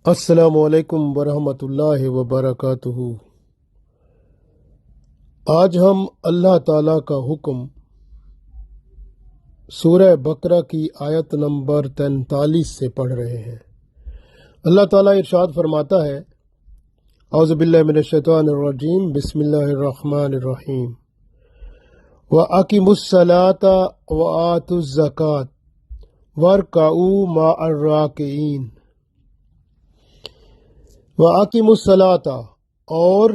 السلام علیکم ورحمۃ اللہ وبرکاتہ۔ آج ہم اللہ تعالیٰ کا حکم سورہ بقرہ کی آیت نمبر 43 سے پڑھ رہے ہیں۔ اللہ تعالیٰ ارشاد فرماتا ہے، اعوذ باللہ من الشیطان الرجیم، بسم اللہ الرحمن الرحیم، وَأَقِیمُوا الصَّلَاةَ وَآتُوا الزَّکَاةَ وَارْکَعُوا مَعَ الرَّاکعِینَ۔ وَأَقِیمُوا الصَّلَاةَ اور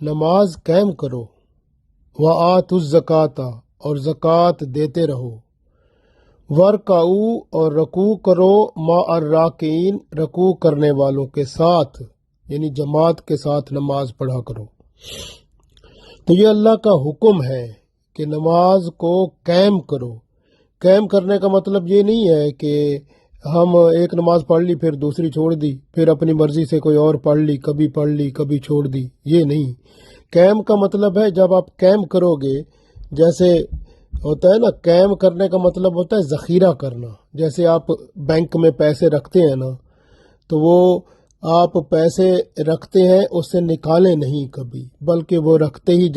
نماز قائم کرو، وَآتُوا الزَّکَاةَ اور زکوٰۃ دیتے رہو، وَارْکَعُوا اور رکوع کرو، مَعَ الرَّاکعِینَ رکوع کرنے والوں کے ساتھ، یعنی جماعت کے ساتھ نماز پڑھا کرو۔ تو یہ اللہ کا حکم ہے کہ نماز کو قائم کرو۔ قائم کرنے کا مطلب یہ نہیں ہے کہ ہم ایک نماز پڑھ لی پھر دوسری چھوڑ دی، پھر اپنی مرضی سے کوئی اور پڑھ لی کبھی چھوڑ دی، یہ نہیں۔ قائم کا مطلب ہے جب آپ قائم کرو گے، جیسے ہوتا ہے نا، قائم کرنے کا مطلب ہوتا ہے ذخیرہ کرنا۔ جیسے آپ بینک میں پیسے رکھتے ہیں نا، تو وہ آپ پیسے رکھتے ہیں، اس سے نکالیں نہیں کبھی، بلکہ وہ رکھتے ہی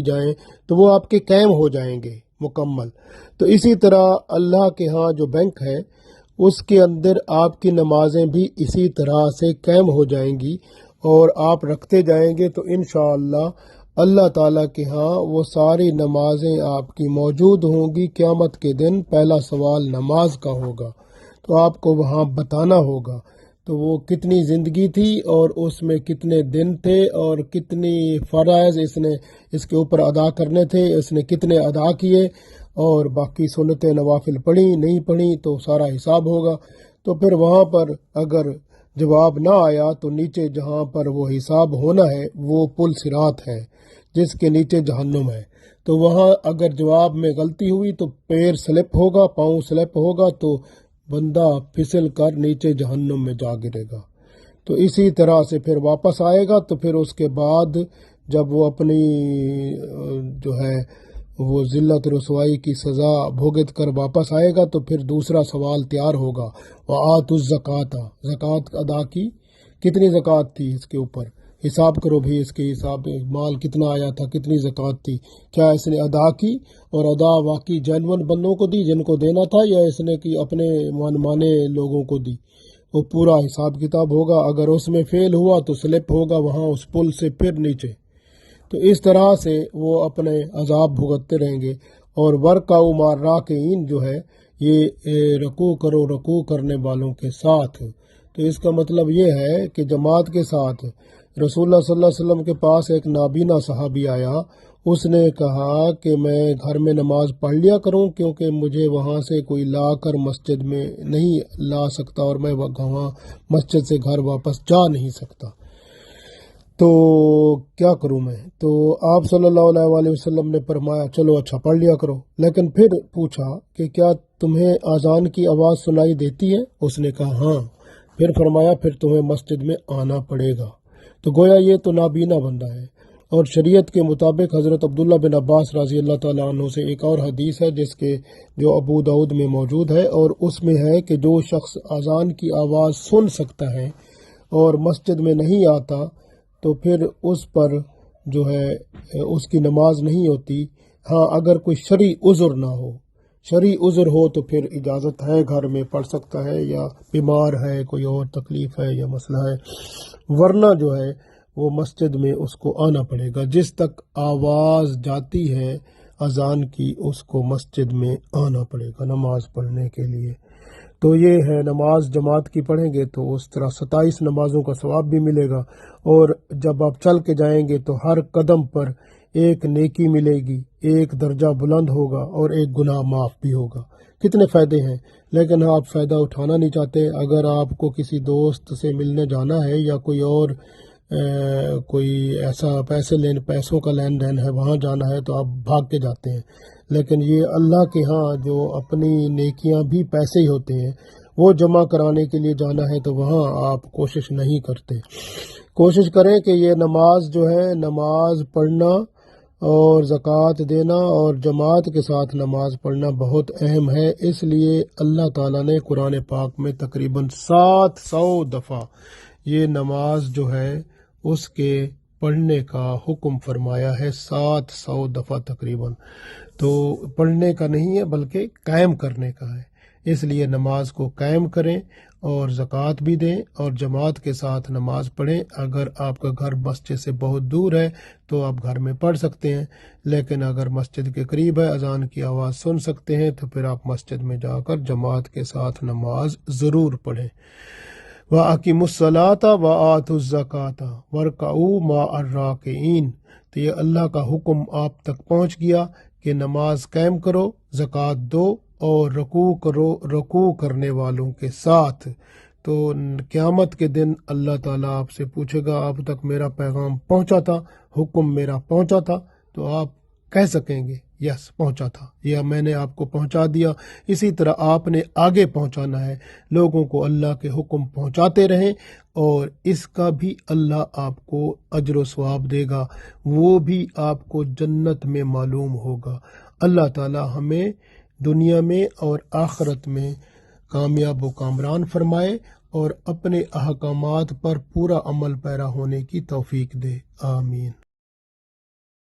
جائیں تو وہ آپ کے قائم ہو جائیں گے مکمل۔ تو اسی طرح اللہ کے ہاں جو بینک ہے، اس کے اندر آپ کی نمازیں بھی اسی طرح سے قائم ہو جائیں گی، اور آپ رکھتے جائیں گے تو انشاءاللہ اللہ تعالیٰ کے ہاں وہ ساری نمازیں آپ کی موجود ہوں گی۔ قیامت کے دن پہلا سوال نماز کا ہوگا، تو آپ کو وہاں بتانا ہوگا تو وہ کتنی زندگی تھی، اور اس میں کتنے دن تھے، اور کتنی فرائض اس کے اوپر ادا کرنے تھے، اس نے کتنے ادا کیے، اور باقی سنتیں نوافل پڑھی نہیں پڑھی، تو سارا حساب ہوگا۔ تو پھر وہاں پر اگر جواب نہ آیا تو نیچے جہاں پر وہ حساب ہونا ہے وہ پل صراط ہے، جس کے نیچے جہنم ہے۔ تو وہاں اگر جواب میں غلطی ہوئی تو پیر سلپ ہوگا، پاؤں سلپ ہوگا، تو بندہ پھسل کر نیچے جہنم میں جا گرے گا۔ تو اسی طرح سے پھر واپس آئے گا، تو پھر اس کے بعد جب وہ اپنی جو ہے وہ ذلت رسوائی کی سزا بھگت کر واپس آئے گا، تو پھر دوسرا سوال تیار ہوگا، وَآتُوا الزَّکَاةَ زکوٰۃ ادا کی، کتنی زکوٰۃ تھی اس کے اوپر، حساب کرو بھی، اس کے حساب مال کتنا آیا تھا، کتنی زکوٰۃ تھی، کیا اس نے ادا کی، اور ادا واقعی جینون بندوں کو دی جن کو دینا تھا، یا اس نے کی اپنے من مانے لوگوں کو دی۔ وہ پورا حساب کتاب ہوگا۔ اگر اس میں فیل ہوا تو سلپ ہوگا وہاں اس پل سے پھر نیچے۔ تو اس طرح سے وہ اپنے عذاب بھگتتے رہیں گے۔ اور وَارْکَعُوا مَعَ الرَّاکعِینَ جو ہے، یہ رکوع کرنے والوں کے ساتھ۔ تو اس کا مطلب یہ ہے کہ جماعت کے ساتھ۔ رسول اللہ صلی اللہ علیہ وسلم کے پاس ایک نابینا صحابی آیا، اس نے کہا کہ میں گھر میں نماز پڑھ لیا کروں، کیونکہ مجھے وہاں سے کوئی لا کر مسجد میں نہیں لا سکتا، اور میں وہاں مسجد سے گھر واپس جا نہیں سکتا، تو کیا کروں میں؟ تو آپ صلی اللہ علیہ وسلم نے فرمایا چلو اچھا پڑھ لیا کرو، لیکن پھر پوچھا کہ کیا تمہیں اذان کی آواز سنائی دیتی ہے؟ اس نے کہا ہاں۔ پھر فرمایا پھر تمہیں مسجد میں آنا پڑے گا۔ تو گویا یہ تو نابینا بندہ ہے۔ اور شریعت کے مطابق حضرت عبداللہ بن عباس رضی اللہ تعالیٰ عنہ سے ایک اور حدیث ہے جو ابو داؤد میں موجود ہے، اور اس میں ہے کہ جو شخص اذان کی آواز سن سکتا ہے اور مسجد میں نہیں آتا، تو پھر اس پر جو ہے اس کی نماز نہیں ہوتی۔ ہاں اگر کوئی شرعی عذر ہو تو پھر اجازت ہے، گھر میں پڑھ سکتا ہے، یا بیمار ہے، کوئی اور تکلیف ہے یا مسئلہ ہے، ورنہ جو ہے وہ مسجد میں اس کو آنا پڑے گا۔ جس تک آواز جاتی ہے اذان کی، اس کو مسجد میں آنا پڑے گا نماز پڑھنے کے لیے۔ تو یہ ہے، نماز جماعت کی پڑھیں گے تو اس طرح 27 نمازوں کا ثواب بھی ملے گا، اور جب آپ چل کے جائیں گے تو ہر قدم پر ایک نیکی ملے گی، ایک درجہ بلند ہوگا، اور ایک گناہ معاف بھی ہوگا۔ کتنے فائدے ہیں، لیکن آپ فائدہ اٹھانا نہیں چاہتے۔ اگر آپ کو کسی دوست سے ملنے جانا ہے، یا کوئی اور کوئی ایسا پیسوں کا لین دین ہے، وہاں جانا ہے، تو آپ بھاگ کے جاتے ہیں۔ لیکن یہ اللہ کے ہاں جو اپنی نیکیاں بھی پیسے ہی ہوتے ہیں، وہ جمع کرانے کے لیے جانا ہے، تو وہاں آپ کوشش نہیں کرتے۔ کوشش کریں کہ یہ نماز جو ہے، نماز پڑھنا اور زکوٰۃ دینا اور جماعت کے ساتھ نماز پڑھنا بہت اہم ہے۔ اس لیے اللہ تعالیٰ نے قرآن پاک میں تقریباً 700 دفعہ یہ نماز جو ہے اس کے پڑھنے کا حکم فرمایا ہے، 700 دفعہ تقریباً۔ تو پڑھنے کا نہیں ہے بلکہ قائم کرنے کا ہے۔ اس لیے نماز کو قائم کریں اور زکوٰۃ بھی دیں اور جماعت کے ساتھ نماز پڑھیں۔ اگر آپ کا گھر مسجد سے بہت دور ہے تو آپ گھر میں پڑھ سکتے ہیں، لیکن اگر مسجد کے قریب ہے، اذان کی آواز سن سکتے ہیں، تو پھر آپ مسجد میں جا کر جماعت کے ساتھ نماز ضرور پڑھیں۔ وَأَقِیمُوا الصَّلَاةَ وَآتُوا الزَّکَاةَ وَارْکَعُوا مَعَ الرَّاکِعِینَ۔ تو یہ اللہ کا حکم آپ تک پہنچ گیا کہ نماز قائم کرو، زکوٰۃ دو اور رکوع کرو رکوع کرنے والوں کے ساتھ۔ تو قیامت کے دن اللہ تعالیٰ آپ سے پوچھے گا آپ تک میرا پیغام پہنچا تھا، حکم میرا پہنچا تھا؟ تو آپ کہہ سکیں گے یس پہنچا تھا، یا میں نے آپ کو پہنچا دیا۔ اسی طرح آپ نے آگے پہنچانا ہے، لوگوں کو اللہ کے حکم پہنچاتے رہیں، اور اس کا بھی اللہ آپ کو اجر و ثواب دے گا، وہ بھی آپ کو جنت میں معلوم ہوگا۔ اللہ تعالیٰ ہمیں دنیا میں اور آخرت میں کامیاب و کامران فرمائے اور اپنے احکامات پر پورا عمل پیرا ہونے کی توفیق دے، آمین۔